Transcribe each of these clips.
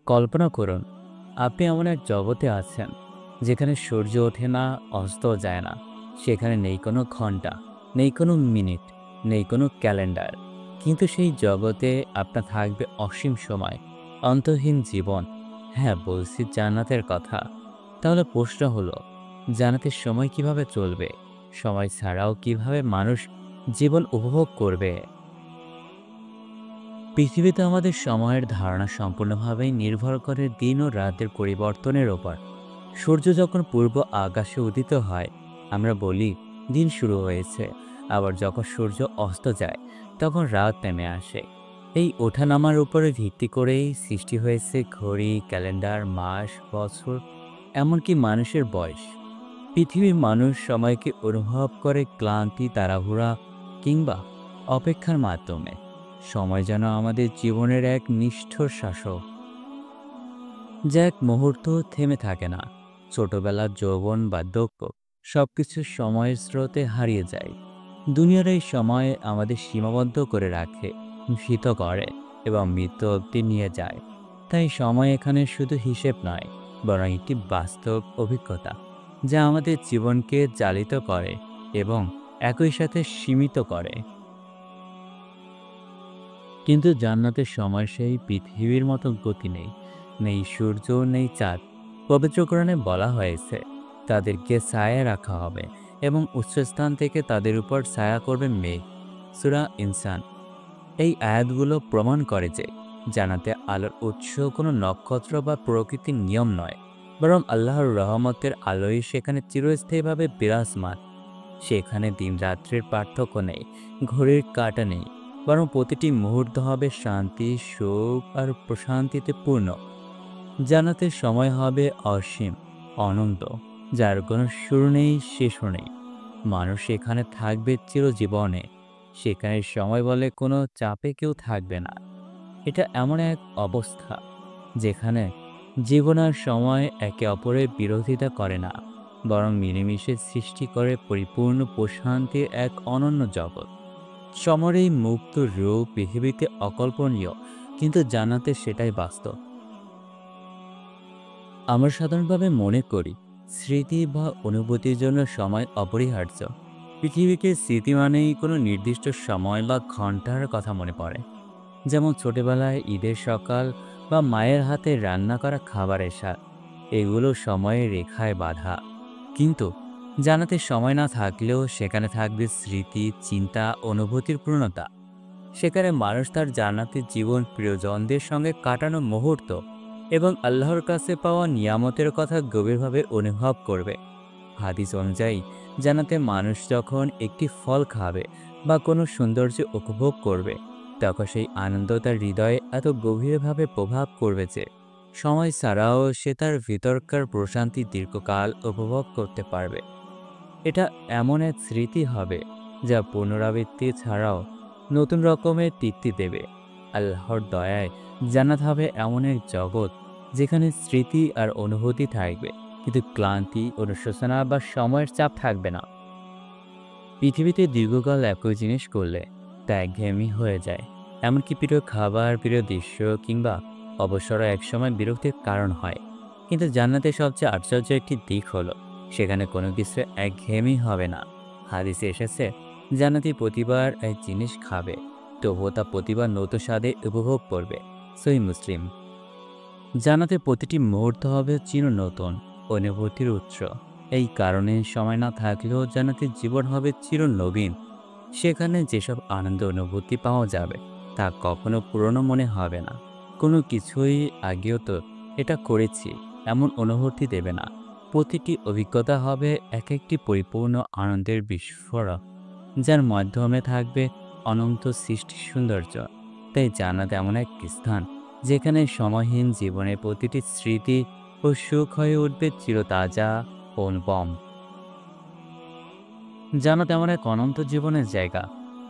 কল্পনা করুন, আপনি এমন এক জগতে আছেন যেখানে সূর্য ওঠে না, অস্তও যায় না। সেখানে নেই কোনো ঘন্টা, নেই কোনো মিনিট, নেই কোনো ক্যালেন্ডার। কিন্তু সেই জগতে আপনার থাকবে অসীম সময়, অন্তহীন জীবন। হ্যাঁ, বলছি জান্নাতের কথা। তাহলে প্রশ্ন হলো, জান্নাতের সময় কিভাবে চলবে? সময় ছাড়াও কিভাবে মানুষ জীবন উপভোগ করবে? পৃথিবীতে আমাদের সময়ের ধারণা সম্পূর্ণভাবেই নির্ভর করে দিন ও রাতের পরিবর্তনের ওপর। সূর্য যখন পূর্ব আকাশে উদিত হয়, আমরা বলি দিন শুরু হয়েছে। আবার যখন সূর্য অস্ত যায়, তখন রাত নেমে আসে। এই ওঠানামার উপরে ভিত্তি করেই সৃষ্টি হয়েছে ঘড়ি, ক্যালেন্ডার, মাস, বছর, এমনকি মানুষের বয়স। পৃথিবীর মানুষ সময়কে অনুভব করে ক্লান্তি, তাড়াহুড়া কিংবা অপেক্ষার মাধ্যমে। সময় যেন আমাদের জীবনের এক নিষ্ঠুর শাসক, যা এক মুহূর্ত থেমে থাকে না। ছোটবেলার যৌবন বা দক্ষ সবকিছু সময়ের স্রোতে হারিয়ে যায়। দুনিয়ার এই সময় আমাদের সীমাবদ্ধ করে রাখে, ভীত করে এবং মৃত্যু অবধি নিয়ে যায়। তাই সময় এখানে শুধু হিসেব নয়, বরং একটি বাস্তব অভিজ্ঞতা, যা আমাদের জীবনকে চালিত করে এবং একই সাথে সীমিত করে। কিন্তু জান্নাতের সময় সেই পৃথিবীর মতো গতি নেই। নেই সূর্য, নেই চাঁদ। পবিত্র কোরআনে বলা হয়েছে, তাদেরকে ছায়ায় রাখা হবে এবং উচ্চস্থান থেকে তাদের উপর ছায়া করবে মেঘ। সূরা ইনসান। এই আয়াতগুলো প্রমাণ করে যে জান্নাতে আলোর উৎস কোনো নক্ষত্র বা প্রকৃতির নিয়ম নয়, বরং আল্লাহর রহমতের আলোই সেখানে চিরস্থায়ীভাবে বিরাজমান। সেখানে দিন রাত্রির পার্থক্য নেই, ঘড়ির কাঁটা নেই, বরং প্রতিটি মুহূর্ত হবে শান্তি, সুখ আর প্রশান্তিতে পূর্ণ। জান্নাতের সময় হবে অসীম, অনন্ত, যার কোনো শুরু নেই, শেষও নেই। মানুষ সেখানে থাকবে চিরজীবনে। সেখানে সময় বলে কোনো চাপে কেউ থাকবে না। এটা এমন এক অবস্থা যেখানে জীবন আর সময় একে অপরের বিরোধিতা করে না, বরং মিলেমিশে সৃষ্টি করে পরিপূর্ণ প্রশান্তির এক অনন্য জগৎ। সময়ের এই মুক্ত রূপ পৃথিবীতে অকল্পনীয়, কিন্তু জান্নাতে সেটাই বাস্তব। আমরা সাধারণভাবে মনে করি স্মৃতি বা অনুভূতির জন্য সময় অপরিহার্য। পৃথিবীকে স্মৃতি মানেই কোনো নির্দিষ্ট সময় বা ঘন্টার কথা মনে পড়ে, যেমন ছোটবেলায় ঈদের সকাল বা মায়ের হাতে রান্না করা খাবারের স্বাদ। এগুলো সময়ের রেখায় বাঁধা। কিন্তু জানাতে সময় না থাকলেও সেখানে থাকবে স্মৃতি, চিন্তা, অনুভূতির পূর্ণতা। সেখানে মানুষ তার জান্নাতের জীবন, প্রিয়জনদের সঙ্গে কাটানো মুহূর্ত এবং আল্লাহর কাছে পাওয়া নিয়ামতের কথা গভীরভাবে অনুভব করবে। হাদিস অনুযায়ী জান্নাতে মানুষ যখন একটি ফল খাবে বা কোনো সৌন্দর্য উপভোগ করবে, তখন সেই আনন্দ তার হৃদয়ে এত গভীরভাবে প্রভাব করবে যে সময় ছাড়াও সে তার ভিতরকার প্রশান্তি দীর্ঘকাল উপভোগ করতে পারবে। এটা এমন এক স্মৃতি হবে যা পুনরাবৃত্তি ছাড়াও নতুন রকমের তৃপ্তি দেবে। আল্লাহর দয়ায় জান্নাত হবে এমন এক জগৎ যেখানে স্মৃতি আর অনুভূতি থাকবে, কিন্তু ক্লান্তি, অনুশোচনা বা সময়ের চাপ থাকবে না। পৃথিবীতে দীর্ঘকাল একই জিনিস করলে তা একঘেয়েমি হয়ে যায়। এমনকি প্রিয় খাবার, প্রিয় দৃশ্য কিংবা অবসরও একসময় বিরক্তির কারণ হয়। কিন্তু জান্নাতের সবচেয়ে আশ্চর্য একটি দিক হলো, সেখানে কোনো কিছু একঘেয়েমি হবে না। হাদিসে এসেছে, জান্নাতি প্রতিবার এক জিনিস খাবে, তবুও তা প্রতিবার নতুন স্বাদে উপভোগ করবে। সহিহ মুসলিম। জান্নাতের প্রতিটি মুহূর্ত হবে চির নতুন অনুভূতির উৎস। এই কারণে সময় না থাকলেও জান্নাতের জীবন হবে চির নবীন। সেখানে যেসব আনন্দ অনুভূতি পাওয়া যাবে তা কখনো পুরনো মনে হবে না। কোনো কিছুই আগেও তো এটা করেছি এমন অনুভূতি দেবে না। প্রতিটি অভিজ্ঞতা হবে এক একটি পরিপূর্ণ আনন্দের বিস্ফোরক, যার মাধ্যমে থাকবে অনন্ত সৃষ্টির সৌন্দর্য। তাই জান্নাত এমন এক স্থান যেখানে সময়হীন জীবনের প্রতিটি স্মৃতি ও সুখ হয়ে উঠবে চিরতাজা ও অনুপম। জান্নাত এমন এক অনন্ত জীবনের জায়গা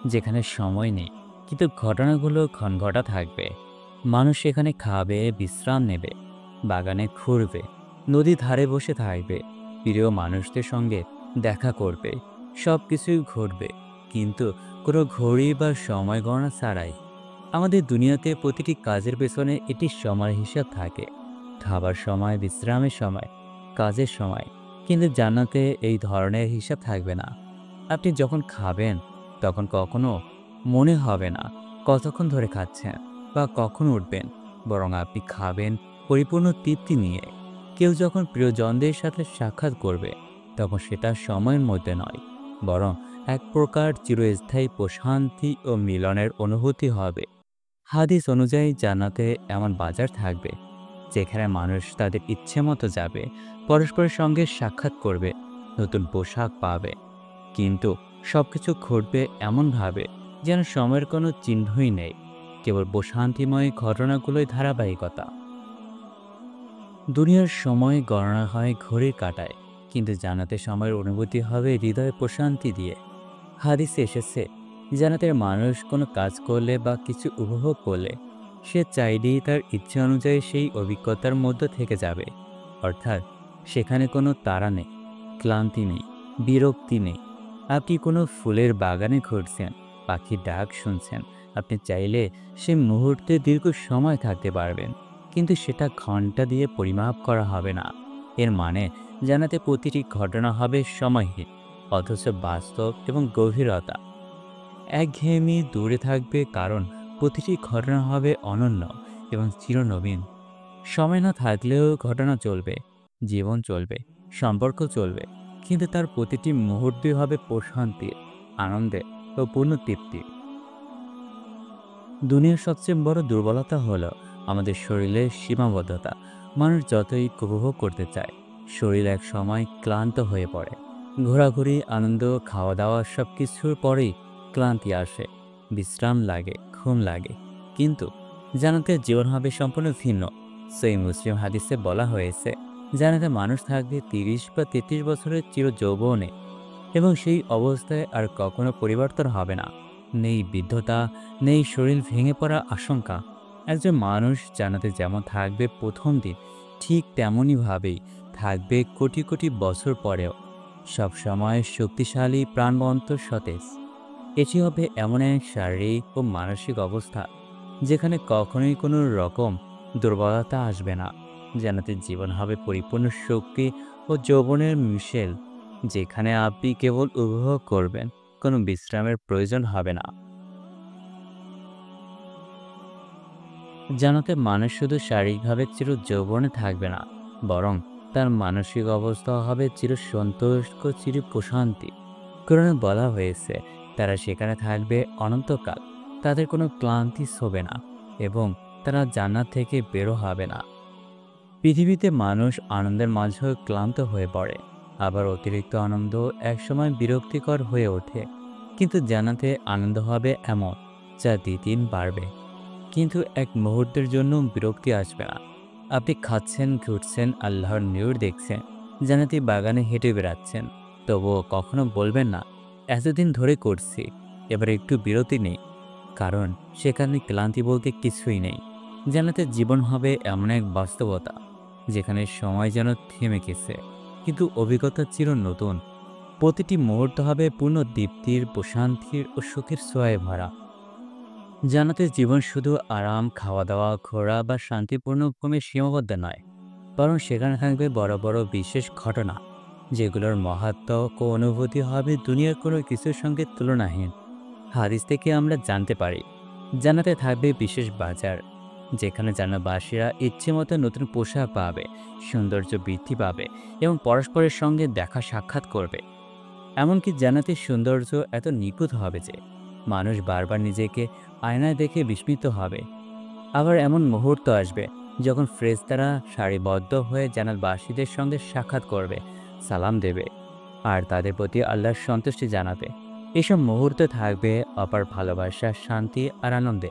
যেখানে সময় নেই, কিন্তু ঘটনাগুলো ক্ষণঘটা থাকবে। মানুষ সেখানে খাবে, বিশ্রাম নেবে, বাগানে ঘুরবে, নদী ধারে বসে থাকবে, প্রিয় মানুষদের সঙ্গে দেখা করবে। সব কিছুই ঘটবে, কিন্তু কোনো ঘড়ি বা সময় গণনা ছাড়াই। আমাদের দুনিয়াতে প্রতিটি কাজের পেছনে এটি সময়ের হিসাব থাকে। খাবার সময়, বিশ্রামের সময়, কাজের সময়। কিন্তু জান্নাতে এই ধরনের হিসাব থাকবে না। আপনি যখন খাবেন তখন কখনো মনে হবে না কতক্ষণ ধরে খাচ্ছেন বা কখন উঠবেন। বরং আপনি খাবেন পরিপূর্ণ তৃপ্তি নিয়ে। কেউ যখন প্রিয়জনদের সাথে সাক্ষাৎ করবে তখন সেটা সময়ের মধ্যে নয়, বরং এক প্রকার চিরস্থায়ী প্রশান্তি ও মিলনের অনুভূতি হবে। হাদিস অনুযায়ী জান্নাতে এমন বাজার থাকবে যেখানে মানুষ তাদের ইচ্ছে মতো যাবে, পরস্পরের সঙ্গে সাক্ষাৎ করবে, নতুন পোশাক পাবে। কিন্তু সবকিছু ঘটবে এমনভাবে যেন সময়ের কোনো চিহ্নই নেই, কেবল প্রশান্তিময় ঘটনাগুলোই ধারাবাহিকতা। দুনিয়ার সময় গণনা হয় ঘড়ির কাঁটায়, কিন্তু জান্নাতে সময়ের অনুভূতি হবে হৃদয়ে প্রশান্তি দিয়ে। হাদিসে এসেছে, জান্নাতের মানুষ কোনো কাজ করলে বা কিছু উপভোগ করলে সে চাইলেই তার ইচ্ছে অনুযায়ী সেই অভিজ্ঞতার মধ্যে থেকে যাবে। অর্থাৎ সেখানে কোনো তাড়া নেই, ক্লান্তি নেই, বিরক্তি নেই। আপনি কোনো ফুলের বাগানে ঘুরছেন, পাখির ডাক শুনছেন, আপনি চাইলে সে মুহূর্তে দীর্ঘ সময় থাকতে পারবেন, কিন্তু সেটা ঘন্টা দিয়ে পরিমাপ করা হবে না। এর মানে জানাতে প্রতিটি ঘটনা হবে সময়হীন, অথচ বাস্তব এবং গভীরতা। একঘেয়েমি দূরে থাকবে, কারণ প্রতিটি ঘটনা হবে অনন্য এবং চিরনবীন। সময় না থাকলেও ঘটনা চলবে, জীবন চলবে, সম্পর্ক চলবে, কিন্তু তার প্রতিটি মুহূর্তে হবে প্রশান্তির, আনন্দের ও পূর্ণ তৃপ্তি। দুনিয়ার সবচেয়ে বড় দুর্বলতা হলো আমাদের শরীরের সীমাবদ্ধতা। মানুষ যতই উপভোগ করতে চায়, শরীর এক সময় ক্লান্ত হয়ে পড়ে। ঘোরাঘুরি, আনন্দ, খাওয়া দাওয়া সব কিছুর পরেই ক্লান্তি আসে, বিশ্রাম লাগে, ঘুম লাগে। কিন্তু জান্নাতের জীবন হবে সম্পূর্ণ ভিন্ন। সহিহ মুসলিম হাদিসে বলা হয়েছে, জান্নাতে মানুষ থাকবে ৩০ বা ৩৩ বছরের চির যৌবনে, এবং সেই অবস্থায় আর কখনো পরিবর্তন হবে না। নেই বৃদ্ধতা, নেই শরীর ভেঙে পড়ার আশঙ্কা। একজন মানুষ জান্নাতে যেমন থাকবে প্রথম দিন, ঠিক তেমনইভাবেই থাকবে কোটি কোটি বছর পরেও, সবসময় শক্তিশালী, প্রাণবন্ত, সতেজ। এটি হবে এমন এক শারীরিক ও মানসিক অবস্থা যেখানে কখনোই কোনো রকম দুর্বলতা আসবে না। জান্নাতের জীবন হবে পরিপূর্ণ শক্তি ও যৌবনের মিশেল, যেখানে আপনি কেবল উপভোগ করবেন, কোনো বিশ্রামের প্রয়োজন হবে না। জান্নাতে মানুষ শুধু শারীরিকভাবে চির যৌবনে থাকবে না, বরং তার মানসিক অবস্থা হবে চির সন্তোষ ও চির প্রশান্তি। কোরআনে বলা হয়েছে, তারা সেখানে থাকবে অনন্তকাল, তাদের কোনো ক্লান্তি ছোবে না এবং তারা জান্নাত থেকে বেরো হবে না। পৃথিবীতে মানুষ আনন্দের মাঝেও ক্লান্ত হয়ে পড়ে, আবার অতিরিক্ত আনন্দ একসময় বিরক্তিকর হয়ে ওঠে। কিন্তু জান্নাতে আনন্দ হবে এমন, যা দিন বাড়বে, কিন্তু এক মুহূর্তের জন্য বিরক্তি আসবে না। আপনি খাচ্ছেন, ঘুরছেন, আল্লাহর নূর দেখছেন, জান্নাতি বাগানে হেঁটে বেড়াচ্ছেন, তবুও কখনো বলবেন না, এতদিন ধরে করছি, এবার একটু বিরতি নেই। কারণ সেখানে ক্লান্তি বলতে কিছুই নেই। জান্নাতে জীবন হবে এমন এক বাস্তবতা যেখানে সময় যেন থেমে গেছে, কিন্তু অভিজ্ঞতা চির নতুন। প্রতিটি মুহূর্ত হবে পূর্ণ দীপ্তির, প্রশান্তির ও সুখের ছোঁয়ায় ভরা। জান্নাতের জীবন শুধু আরাম, খাওয়া দাওয়া, ঘোরা বা শান্তিপূর্ণ ঘুমে সীমাবদ্ধ নয়, বরং সেখানে থাকবে বড় বড় বিশেষ ঘটনা, যেগুলোর মাহাত্ম্য ও অনুভূতি হবে দুনিয়ার কোনো কিছুর সঙ্গে তুলনাহীন। হাদিস থেকে আমরা জানতে পারি, জান্নাতে থাকবে বিশেষ বাজার, যেখানে জান্নাতবাসীরা ইচ্ছে মতো নতুন পোশাক পাবে, সৌন্দর্য বৃদ্ধি পাবে এবং পরস্পরের সঙ্গে দেখা সাক্ষাৎ করবে। এমনকি জান্নাতের সৌন্দর্য এত নিখুঁত হবে যে মানুষ বারবার নিজেকে আয়নায় দেখে বিস্মিত হবে। আবার এমন মুহূর্ত আসবে যখন ফেরেশতারা সারিবদ্ধ হয়ে জান্নাতবাসীদের সঙ্গে সাক্ষাৎ করবে, সালাম দেবে আর তাদের প্রতি আল্লাহর সন্তুষ্টি জানাবে। এসব মুহূর্তে থাকবে অপার ভালোবাসা, শান্তি আর আনন্দে।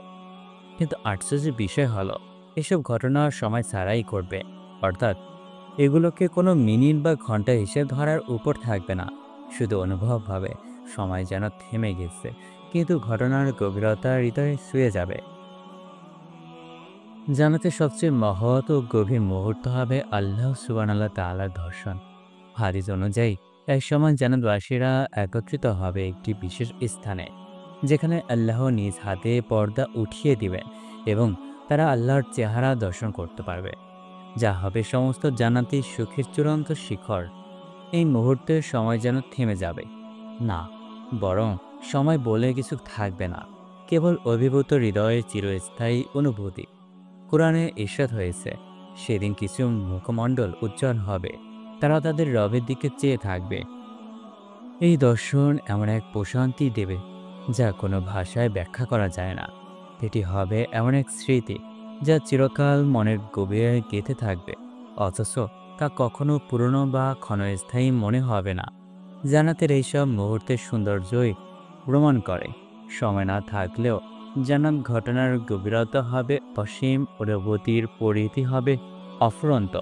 কিন্তু আশ্চর্যের বিষয় হলো, এসব ঘটনা সময় ছাড়াই ঘটবে। অর্থাৎ এগুলোকে কোনো মিনিট বা ঘন্টা হিসেব ধরার উপর থাকবে না। শুধু অনুভব হবে সময় যেন থেমে গেছে, কিন্তু ঘটনার গভীরতা হৃদয়ে ছুঁয়ে যাবে। জান্নাতের সবচেয়ে মহৎ ও গভীর মুহূর্ত হবে আল্লাহ সুবহানাহু তাআলার দর্শন। হাদিস অনুযায়ী একসময় জান্নাতবাসীরা একত্রিত হবে একটি বিশেষ স্থানে, যেখানে আল্লাহ নিজ হাতে পর্দা উঠিয়ে দিবেন এবং তারা আল্লাহর চেহারা দর্শন করতে পারবে, যা হবে সমস্ত জান্নাতি সুখের চূড়ান্ত শিখর। এই মুহূর্তের সময় যেন থেমে যাবে না, বরং সময় বলে কিছু থাকবে না, কেবল অভিভূত হৃদয়ের চিরস্থায়ী অনুভূতি। কোরআনে ইরশাদ হয়েছে, সেদিন কিছু মুখমণ্ডল উজ্জ্বল হবে, তারা তাদের রবের দিকে চেয়ে থাকবে। এই দর্শন এমন এক প্রশান্তি দেবে যা কোনো ভাষায় ব্যাখ্যা করা যায় না। এটি হবে এমন এক স্মৃতি যা চিরকাল মনের গভীরে গেঁথে থাকবে, অথচ তা কখনো পুরনো বা ক্ষণস্থায়ী মনে হবে না। জান্নাতের এইসব মুহূর্তের সৌন্দর্যই প্রমাণ করে সময় না থাকলেও জান্নাত ঘটনার গভীরতা হবে অসীম, অনুভূতির পরিধি হবে অফুরন্ত।